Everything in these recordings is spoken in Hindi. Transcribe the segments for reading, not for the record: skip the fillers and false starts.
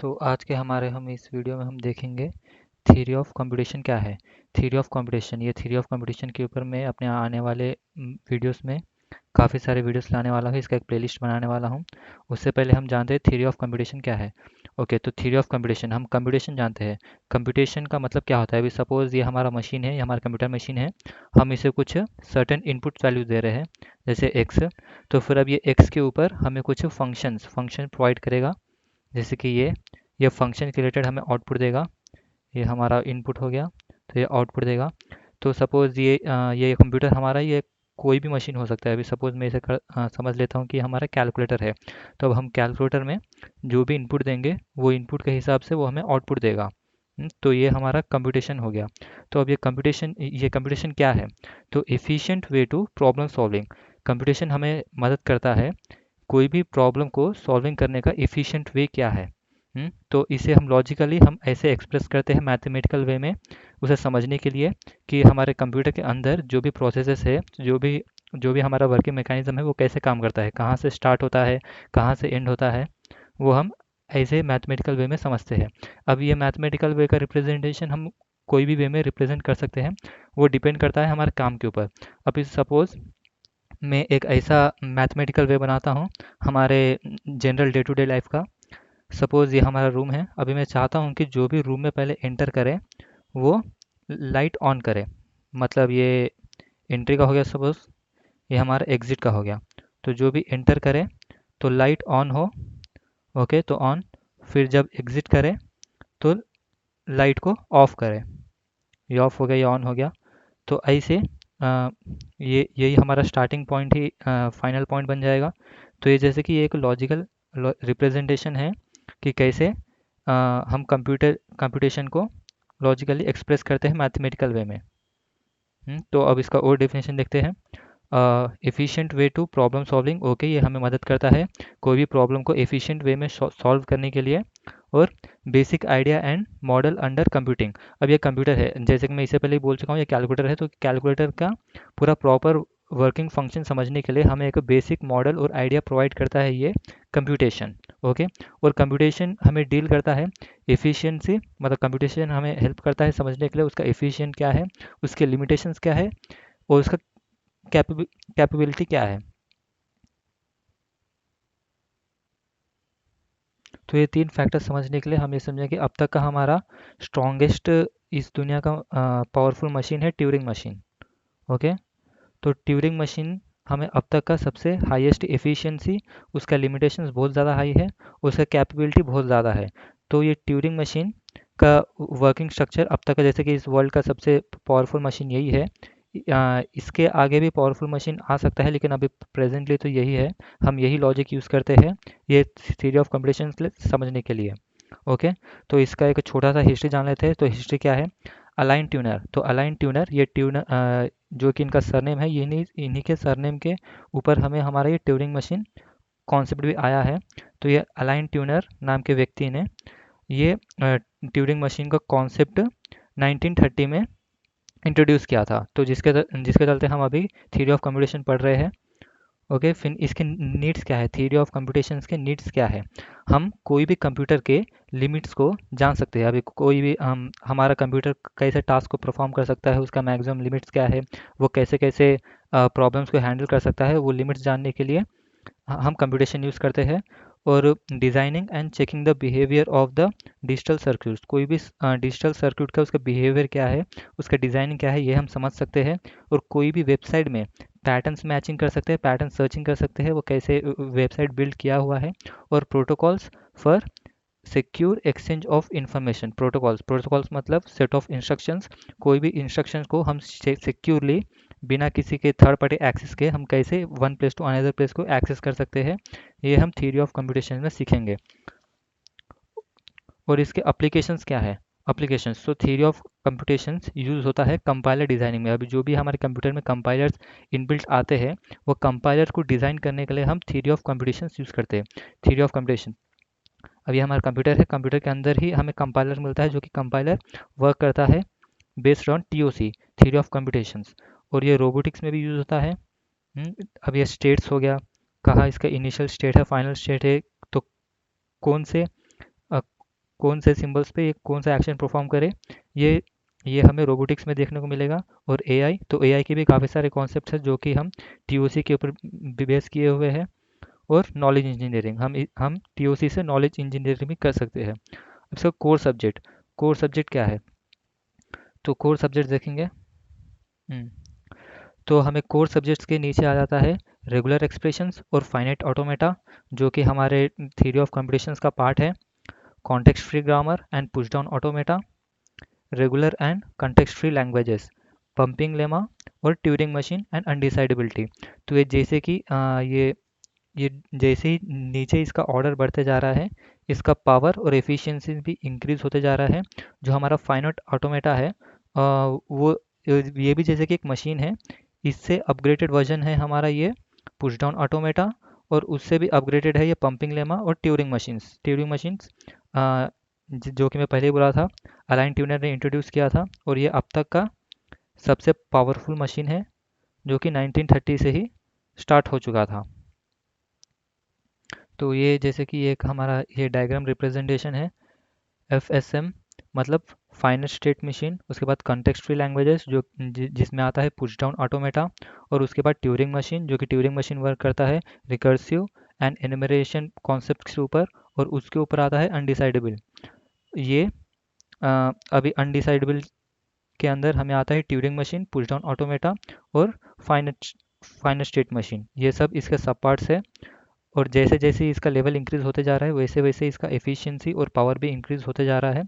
तो आज के हमारे हम इस वीडियो में हम देखेंगे थ्योरी ऑफ कंप्यूटेशन क्या है। थ्योरी ऑफ कंप्यूटेशन, ये थ्योरी ऑफ कंप्यूटेशन के ऊपर मैं अपने आने वाले वीडियोस में काफ़ी सारे वीडियोस लाने वाला हूँ। इसका एक प्लेलिस्ट बनाने वाला हूँ। उससे पहले हम जानते हैं थ्योरी ऑफ कंप्यूटेशन क्या है। ओके, तो थ्योरी ऑफ कंप्यूटेशन, हम कंप्यूटेशन जानते हैं। कंप्यूटेशन का मतलब क्या होता है? अभी सपोज ये हमारा मशीन है, ये हमारा कंप्यूटर मशीन है। हम इसे कुछ सर्टेन इनपुट वैल्यू दे रहे हैं, जैसे एक्स। तो फिर अब ये एक्स के ऊपर हमें कुछ फंक्शन प्रोवाइड करेगा, जैसे कि ये फंक्शन के रिलेटेड हमें आउटपुट देगा। ये हमारा इनपुट हो गया, तो ये आउटपुट देगा। तो सपोज़ ये कंप्यूटर हमारा, ये कोई भी मशीन हो सकता है। अभी सपोज़ मैं इसे समझ लेता हूँ कि हमारा कैलकुलेटर है। तो अब हम कैलकुलेटर में जो भी इनपुट देंगे, वो इनपुट के हिसाब से वो हमें आउटपुट देगा। तो ये हमारा कंप्यूटेशन हो गया। तो अब ये कंप्यूटेशन क्या है? तो efficient way to problem solving. Computation हमें मदद करता है कोई भी प्रॉब्लम को सॉल्विंग करने का एफिशिएंट वे क्या है। तो इसे हम लॉजिकली हम ऐसे एक्सप्रेस करते हैं मैथमेटिकल वे में, उसे समझने के लिए कि हमारे कंप्यूटर के अंदर जो भी प्रोसेसेस है, जो भी हमारा वर्किंग मैकेनिज्म है, वो कैसे काम करता है, कहाँ से स्टार्ट होता है, कहाँ से एंड होता है, वो हम ऐसे मैथमेटिकल वे में समझते हैं। अब ये मैथमेटिकल वे का रिप्रेजेंटेशन हम कोई भी वे में रिप्रेजेंट कर सकते हैं। वो डिपेंड करता है हमारे काम के ऊपर। अब इस सपोज़ मैं एक ऐसा मैथमेटिकल वे बनाता हूँ हमारे general day to day life का। सपोज़ ये हमारा रूम है। अभी मैं चाहता हूँ कि जो भी रूम में पहले एंटर करे वो लाइट ऑन करे। मतलब ये एंट्री का हो गया, सपोज़ ये हमारा एग्ज़िट का हो गया। तो जो भी एंटर करे तो लाइट ऑन हो। ओके, तो ऑन। फिर जब एग्ज़िट करे तो लाइट को ऑफ़ करे। ये ऑफ़ हो गया, ये ऑन हो गया। तो ऐसे ये यही हमारा स्टार्टिंग पॉइंट ही फाइनल पॉइंट बन जाएगा। तो ये जैसे कि ये एक लॉजिकल रिप्रेजेंटेशन है कि कैसे हम कंप्यूटेशन को लॉजिकली एक्सप्रेस करते हैं मैथमेटिकल वे में। तो अब इसका और डेफिनेशन देखते हैं। Efficient way to problem solving. Okay, ये हमें मदद करता है कोई भी प्रॉब्लम को एफिशिएंट वे में सॉल्व करने के लिए। और basic idea and model under computing. अब ये कंप्यूटर है, जैसे कि मैं इससे पहले ही बोल चुका हूँ, ये कैलकुलेटर है। तो कैलकुलेटर का पूरा प्रॉपर वर्किंग फंक्शन समझने के लिए हमें एक बेसिक मॉडल और आइडिया प्रोवाइड करता है ये कंप्यूटेशन। ओके, और कंप्यूटेशन हमें डील करता है एफिशिएंसी, मतलब कंप्यूटेशन हमें हेल्प करता है समझने के लिए उसका एफिशिएंट क्या है, उसके लिमिटेशंस क्या है, और उसका कैपेबिलिटी क्या है। तो ये तीन फैक्टर समझने के लिए हम ये समझें कि अब तक का हमारा स्ट्रॉन्गेस्ट इस दुनिया का पावरफुल मशीन है ट्यूरिंग मशीन। ओके, तो ट्यूरिंग मशीन हमें अब तक का सबसे हाईएस्ट एफिशिएंसी, उसका लिमिटेशंस बहुत ज़्यादा हाई है, उसका कैपेबिलिटी बहुत ज़्यादा है। तो ये ट्यूरिंग मशीन का वर्किंग स्ट्रक्चर अब तक का, जैसे कि इस वर्ल्ड का सबसे पावरफुल मशीन यही है। इसके आगे भी पावरफुल मशीन आ सकता है, लेकिन अभी प्रेजेंटली तो यही है। हम यही लॉजिक यूज़ करते हैं ये थ्योरी ऑफ कंप्यूटेशन समझने के लिए। ओके, तो इसका एक छोटा सा हिस्ट्री जान लेते हैं। तो हिस्ट्री क्या है? Align tuner. तो अलाइन ट्यूनर, ये ट्यूनर जो कि इनका सरनेम है, ये इन्हीं इन्हीं के सरनेम के ऊपर हमें हमारा ये ट्यूरिंग मशीन कॉन्सेप्ट भी आया है। तो ये अलाइन ट्यूनर नाम के व्यक्ति ने ये ट्यूरिंग मशीन का कॉन्सेप्ट 1930 में इंट्रोड्यूस किया था। तो जिसके चलते हम अभी थ्योरी ऑफ कंप्यूटेशन पढ़ रहे हैं। ओके, फिर इसके नीड्स क्या है, थ्योरी ऑफ कंप्यूटेशन के नीड्स क्या है? हम कोई भी कंप्यूटर के लिमिट्स को जान सकते हैं। अभी कोई भी हमारा कंप्यूटर कैसे टास्क को परफॉर्म कर सकता है, उसका मैक्सिमम लिमिट्स क्या है, वो कैसे कैसे प्रॉब्लम्स को हैंडल कर सकता है, वो लिमिट्स जानने के लिए हम कंप्यूटेशन यूज़ करते हैं। और designing and checking the behaviour of the digital circuit. कोई भी डिजिटल सर्क्यूट का उसका बिहेवियर क्या है, उसका डिज़ाइनिंग क्या है, ये हम समझ सकते हैं। और कोई भी वेबसाइट में पैटर्न्स मैचिंग कर सकते हैं, पैटर्न सर्चिंग कर सकते हैं, वो कैसे वेबसाइट बिल्ड किया हुआ है। और protocols for secure exchange of information. Protocols मतलब सेट ऑफ इंस्ट्रक्शंस। कोई भी इंस्ट्रक्शंस को हम सिक्योरली बिना किसी के थर्ड पार्टी एक्सेस के हम कैसे one place to another place को एक्सेस कर सकते हैं, ये हम थ्योरी ऑफ कंप्यूटेशन में सीखेंगे। और इसके अप्लीकेशंस क्या है? अप्लीकेशंस, तो थ्योरी ऑफ कंप्यूटेशंस यूज़ होता है कंपाइलर डिज़ाइनिंग में। अभी जो भी हमारे कंप्यूटर में कंपाइलर्स इनबिल्ट आते हैं, वो कंपाइलर को डिज़ाइन करने के लिए हम थ्योरी ऑफ कंप्यूटेशंस यूज़ करते हैं। थ्योरी ऑफ कंप्यूटेशन, अब ये हमारा कंप्यूटर है, कंप्यूटर के अंदर ही हमें कंपाइलर मिलता है, जो कि कंपाइलर वर्क करता है based on TOC, theory of computations. और ये रोबोटिक्स में भी यूज़ होता है। अब ये स्टेट्स हो गया, कहाँ इसका इनिशियल स्टेट है, फाइनल स्टेट है, तो कौन से कौन से सिंबल्स पे ये कौन सा एक्शन परफॉर्म करे, ये हमें रोबोटिक्स में देखने को मिलेगा। और एआई, तो एआई के भी काफ़ी सारे कॉन्सेप्ट्स हैं जो कि हम टीओसी के ऊपर बेस किए हुए हैं। और नॉलेज इंजीनियरिंग, हम टीओसी से नॉलेज इंजीनियरिंग भी कर सकते हैं। अब इसका कोर सब्जेक्ट क्या है? तो कोर सब्जेक्ट देखेंगे। हम्म, तो हमें कोर सब्जेक्ट्स के नीचे आ जाता है रेगुलर एक्सप्रेशंस और फाइनाइट ऑटोमेटा, जो कि हमारे थ्योरी ऑफ कंप्यूटेशंस का पार्ट है। Context free grammar and push down automata, regular and context free languages, pumping lemma और ट्यूरिंग मशीन एंड अनडिसाइडेबिलिटी। तो ये जैसे कि ये जैसे ही नीचे इसका ऑर्डर बढ़ते जा रहा है, इसका पावर और एफिशिएंसी भी इंक्रीज होते जा रहा है। जो हमारा फाइनाइट ऑटोमेटा है, वो ये भी जैसे कि एक मशीन है, इससे अपग्रेडेड वर्जन है हमारा ये पुश डाउन ऑटोमेटा। और उससे भी अपग्रेडेड है ये पंपिंग लेमा और ट्यूरिंग मशीन्स जो कि मैं पहले ही बोला था, अलाइन ट्यूनर ने इंट्रोड्यूस किया था। और ये अब तक का सबसे पावरफुल मशीन है, जो कि 1930 से ही स्टार्ट हो चुका था। तो ये जैसे कि एक हमारा ये डायग्राम रिप्रेजेंटेशन है। एफएसएम मतलब फाइनल स्टेट मशीन, उसके बाद कंटेक्स्ट फ्री लैंग्वेजेस जिसमें आता है पुश डाउन ऑटोमेटा, और उसके बाद ट्यूरिंग मशीन, जो कि ट्यूरिंग मशीन वर्क करता है रिकर्सिव एंड एनिमरेशन कॉन्सेप्ट के ऊपर। और उसके ऊपर आता है अनडिसाइडेबल। ये अभी अनडिसाइडेबल के अंदर हमें आता है Turing machine, push down automata और फाइनल स्टेट मशीन। ये सब इसके सब पार्ट्स है। और जैसे जैसे इसका लेवल इंक्रीज होते जा रहा है, वैसे वैसे इसका एफिशिएंसी और पावर भी इंक्रीज होते जा रहा है।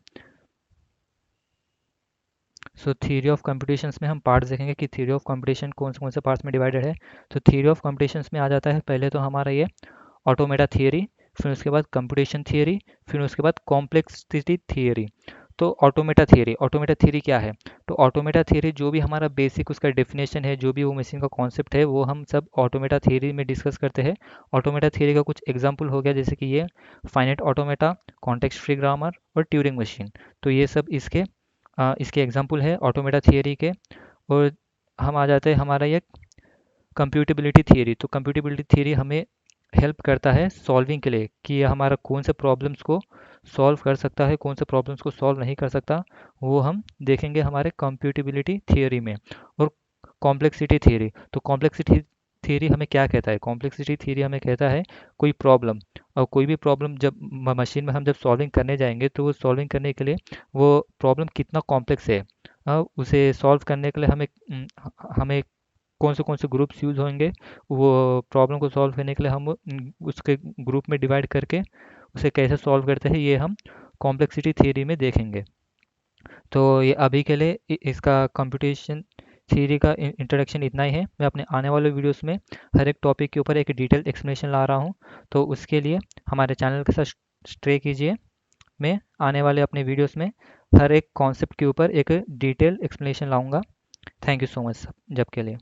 सो थ्योरी ऑफ कंप्यूटेशंस में हम पार्ट्स देखेंगे कि थ्योरी ऑफ कंप्यूटेशन कौन से पार्ट्स में डिवाइडेड है। तो थ्योरी ऑफ कंप्यूटेशंस में आ जाता है पहले तो हमारा ये ऑटोमेटा थियरी, फिर उसके बाद कंप्यूटेशन थियरी, फिर उसके बाद कॉम्प्लेक्सिटी थियरी। तो ऑटोमेटा थियरी क्या है? तो ऑटोमेटा थियरी जो भी हमारा बेसिक उसका डेफिनेशन है, जो भी वो मशीन का कॉन्सेप्ट है, वो हम सब ऑटोमेटा थियरी में डिस्कस करते हैं। ऑटोमेटा थियरी का कुछ एग्जांपल हो गया जैसे कि ये finite automata, context free grammar और ट्यूरिंग मशीन। तो ये सब इसके एग्जांपल है ऑटोमेटा थियरी के। और हम आ जाते हैं हमारा ये कंप्यूटेबिलिटी थियरी। तो कंप्यूटेबिलिटी थियरी हमें हेल्प करता है सॉल्विंग के लिए, कि ये हमारा कौन से प्रॉब्लम्स को सॉल्व कर सकता है, कौन से प्रॉब्लम्स को सॉल्व नहीं कर सकता, वो हम देखेंगे हमारे कंप्यूटेबिलिटी थियरी में। और कॉम्प्लेक्सिटी थियरी, तो कॉम्प्लेक्सिटी थियरी हमें क्या कहता है? कॉम्प्लेक्सिटी थियरी हमें कहता है कोई प्रॉब्लम, और कोई भी प्रॉब्लम जब मशीन में हम जब सॉल्विंग करने जाएंगे, तो वो सॉल्विंग करने के लिए वो प्रॉब्लम कितना कॉम्प्लेक्स है, उसे सॉल्व करने के लिए हमें कौन से ग्रुप्स यूज़ होंगे, वो प्रॉब्लम को सॉल्व करने के लिए हम उसके ग्रुप में डिवाइड करके उसे कैसे सॉल्व करते हैं, ये हम कॉम्प्लेक्सिटी थियरी में देखेंगे। तो ये अभी के लिए इसका कंप्यूटेशन थियरी का इंट्रोडक्शन इतना ही है। मैं अपने आने वाले वीडियोस में हर एक टॉपिक के ऊपर एक डिटेल एक्सप्लेनेशन ला रहा हूँ। तो उसके लिए हमारे चैनल के साथ स्टे कीजिए। मैं आने वाले अपने वीडियोस में हर एक कॉन्सेप्ट के ऊपर एक डिटेल एक्सप्लेनेशन लाऊंगा। थैंक यू सो मच जब के लिए।